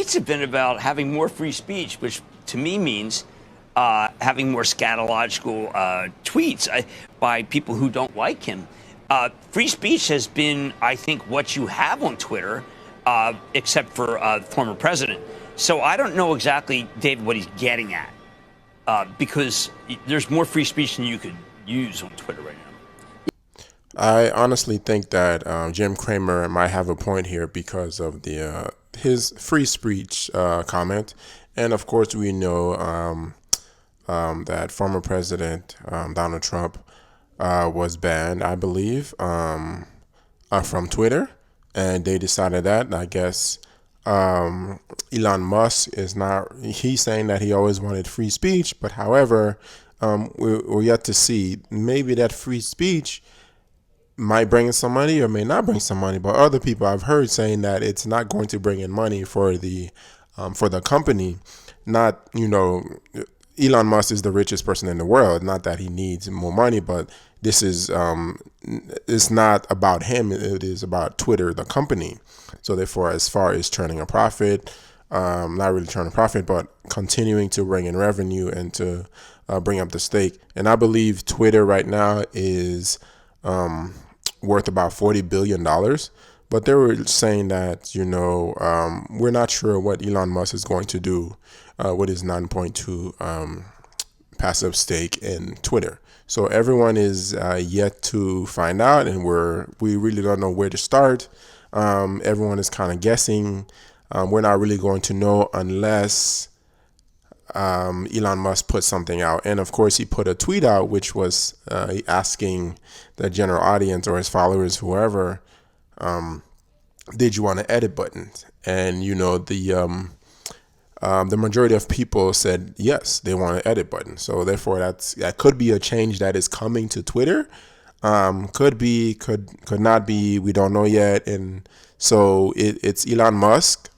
tweets have been about having more free speech, which to me means having more scatological tweets by people who don't like him. Free speech has been, I think, what you have on Twitter, except for the former president. So I don't know exactly, David, what he's getting at, because there's more free speech than you could use on Twitter right now. I honestly think that Jim Cramer might have a point here because of the his free speech comment, and of course we know that former President Donald Trump was banned, I believe, from Twitter, and they decided that. And I guess Elon Musk is not. He's saying that he always wanted free speech, but however, we're yet to see. Maybe that free speech might bring in some money or may not bring some money, but other people I've heard saying that it's not going to bring in money for the company. Not, Elon Musk is the richest person in the world. Not that he needs more money, but this is it's not about him. It is about Twitter, the company. So therefore, as far as turning a profit, not really turning a profit, but continuing to bring in revenue and to bring up the stake. And I believe Twitter right now is worth about $40 billion. But they were saying that, we're not sure what Elon Musk is going to do with his 9.2 passive stake in Twitter. So everyone is yet to find out, and we really don't know where to start. Everyone is kind of guessing. We're not really going to know unless Elon Musk put something out. And of course, he put a tweet out, which was asking the general audience or his followers, whoever, did you want to edit buttons? And, the majority of people said yes, they want an edit button. So therefore, that could be a change that is coming to Twitter. Could be, could not be. We don't know yet. And so it's Elon Musk.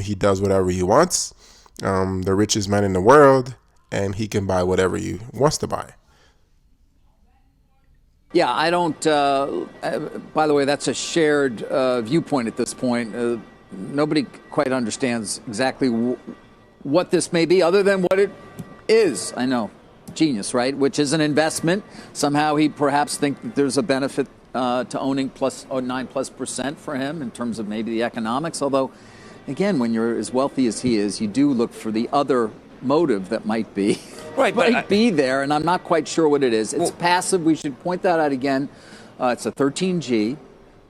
He does whatever he wants. The richest man in the world, and he can buy whatever he wants to buy. Yeah, I don't. By the way, that's a shared viewpoint at this point. Nobody quite understands exactly what this may be, other than what it is. I know, genius, right? Which is an investment. Somehow he perhaps thinks that there's a benefit to owning 9+% for him in terms of maybe the economics. Although, again, when you're as wealthy as he is, you do look for the other motive that might be be there, and I'm not quite sure what it is. It's passive. We should point that out again. It's a 13G.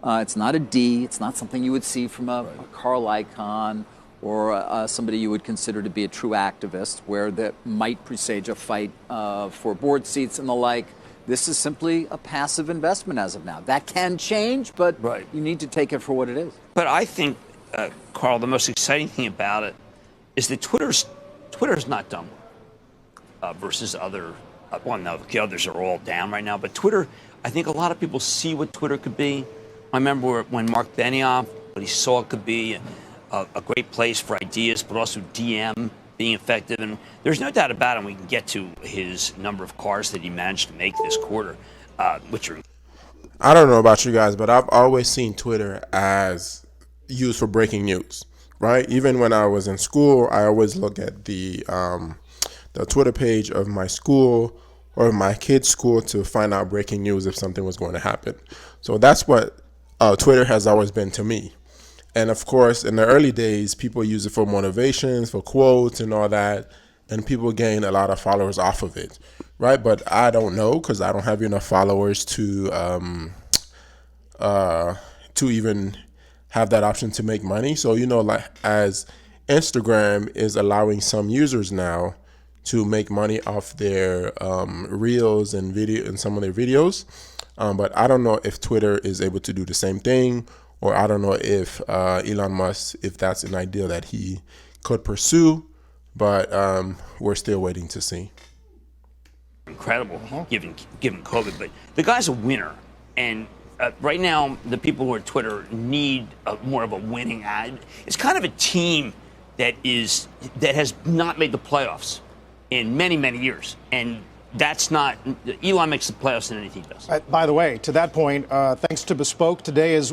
It's not a D. It's not something you would see from a Carl Icahn or somebody you would consider to be a true activist, where that might presage a fight for board seats and the like. This is simply a passive investment as of now. That can change, but you need to take it for what it is. But I think, Carl, the most exciting thing about it is that Twitter's not done versus other. Well, no, the others are all down right now. But Twitter, I think a lot of people see what Twitter could be. I remember when Mark Benioff, what he saw it could be a great place for ideas, but also DM being effective. And there's no doubt about it. We can get to his number of cars that he managed to make this quarter, which are. I don't know about you guys, but I've always seen Twitter as used for breaking news, right? Even when I was in school, I always look at the Twitter page of my school or my kid's school to find out breaking news if something was going to happen. So that's what Twitter has always been to me. And of course, in the early days, people use it for motivations, for quotes and all that. And people gain a lot of followers off of it, right? But I don't know, because I don't have enough followers to even have that option to make money. So, like as Instagram is allowing some users now to make money off their reels and video and some of their videos. But I don't know if Twitter is able to do the same thing, or I don't know if Elon Musk, if that's an idea that he could pursue, but we're still waiting to see. Incredible, given COVID, but the guy's a winner, and right now the people who are at Twitter need more of a winning ad. It's kind of a team that has not made the playoffs in many, many years, and that's not. Elon makes the playoffs in anything he does. By the way, to that point, thanks to Bespoke, today is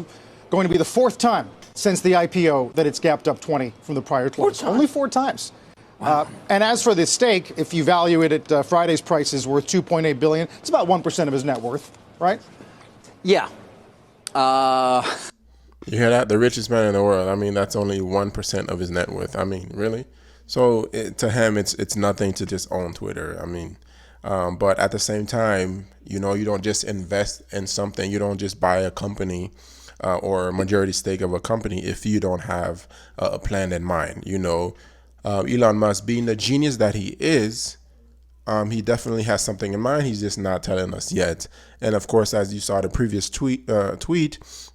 going to be the fourth time since the IPO that it's gapped up 20 from the prior close. Only 4 times. Wow. And as for the stake, if you value it at Friday's price is worth $2.8 billion. It's about 1% of his net worth, right? Yeah. You hear that? The richest man in the world. I mean, that's only 1% of his net worth. I mean, really? So to him, it's nothing to just own Twitter. I mean, but at the same time, you know, you don't just invest in something. You don't just buy a company or a majority stake of a company if you don't have a plan in mind. You know, Elon Musk, being the genius that he is, he definitely has something in mind. He's just not telling us yet. And of course, as you saw the previous tweet,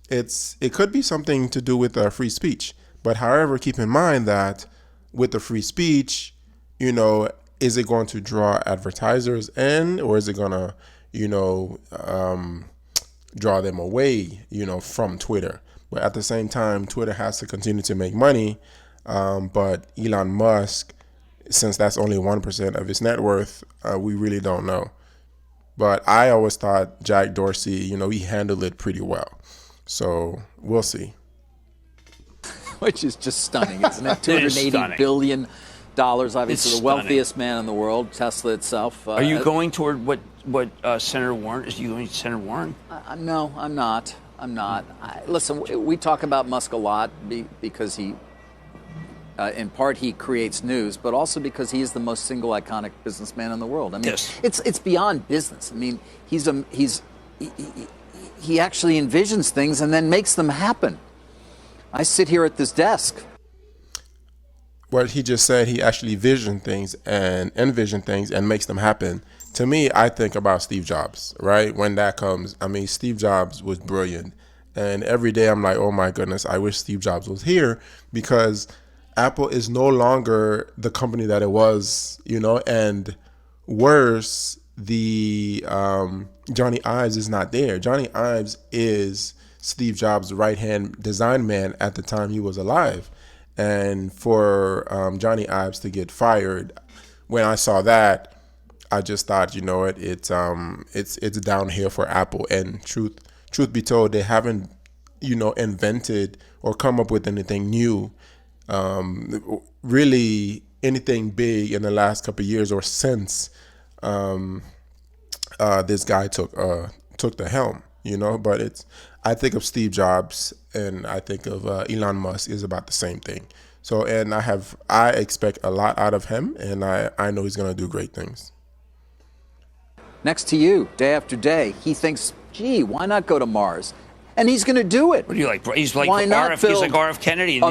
it could be something to do with free speech. But however, keep in mind that with the free speech, you know, is it going to draw advertisers in, or is it going to, you know, draw them away, you know, from Twitter? But at the same time, Twitter has to continue to make money. But Elon Musk, since that's only 1% of his net worth, we really don't know. But I always thought Jack Dorsey, you know, he handled it pretty well. So we'll see. Which is just stunning, isn't it? $280 billion, obviously the wealthiest man in the world, Tesla itself. Are you going toward what Senator Warren? Is you going to Senator Warren? No, I'm not. Listen, we talk about Musk a lot because he, in part, he creates news, but also because he is the most single iconic businessman in the world. I mean, yes. It's beyond business. I mean, he actually envisions things and then makes them happen. I sit here at this desk. What he just said, he actually envisioned things and makes them happen. To me, I think about Steve Jobs, right? When that comes, I mean, Steve Jobs was brilliant. And every day I'm like, oh my goodness, I wish Steve Jobs was here, because Apple is no longer the company that it was, you know, and worse, the Johnny Ives is not there. Johnny Ives is Steve Jobs' right-hand design man at the time he was alive. And for Johnny Ives to get fired, when I saw that, I just thought, you know what, it's downhill for Apple. And truth be told, they haven't, you know, invented or come up with anything new, really anything big in the last couple of years or since this guy took the helm, you know. But I think of Steve Jobs and I think of Elon Musk is about the same thing. So, and I expect a lot out of him, and I know he's going to do great things. Next to you, day after day, he thinks, gee, why not go to Mars? And he's going to do it. What do you like? He's like Why not RF. He's like RF Kennedy. In sell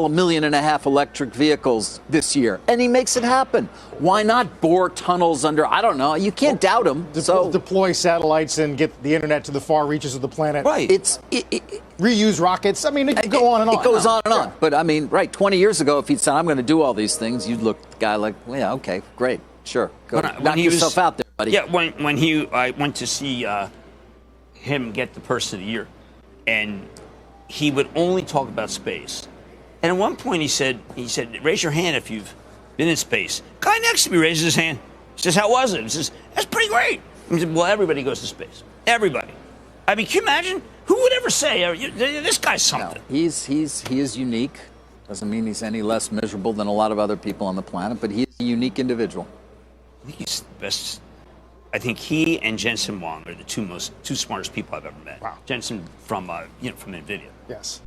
1.5 million electric vehicles this year, and he makes it happen. Why not bore tunnels under? I don't know. You can't doubt him. Deploy satellites and get the internet to the far reaches of the planet. Right. Reuse rockets. I mean, it can go on and on. It goes on and on. But I mean, right? 20 years ago, if he'd said, "I'm going to do all these things," you'd look at the guy like, well, "Yeah, okay, great, sure, go knock yourself out there, buddy." Yeah. When I went to see him get the Person of the Year, and he would only talk about space. And at one point he said, raise your hand if you've been in space. Guy next to me raises his hand. He says, how was it? He says, that's pretty great. He said, well, everybody goes to space. Everybody. I mean, can you imagine? Who would ever say, this guy's something? No, he is unique. Doesn't mean he's any less miserable than a lot of other people on the planet, but he's a unique individual. I think he's the best. I think he and Jensen Huang are the two smartest people I've ever met. Wow. Jensen from NVIDIA. Yes.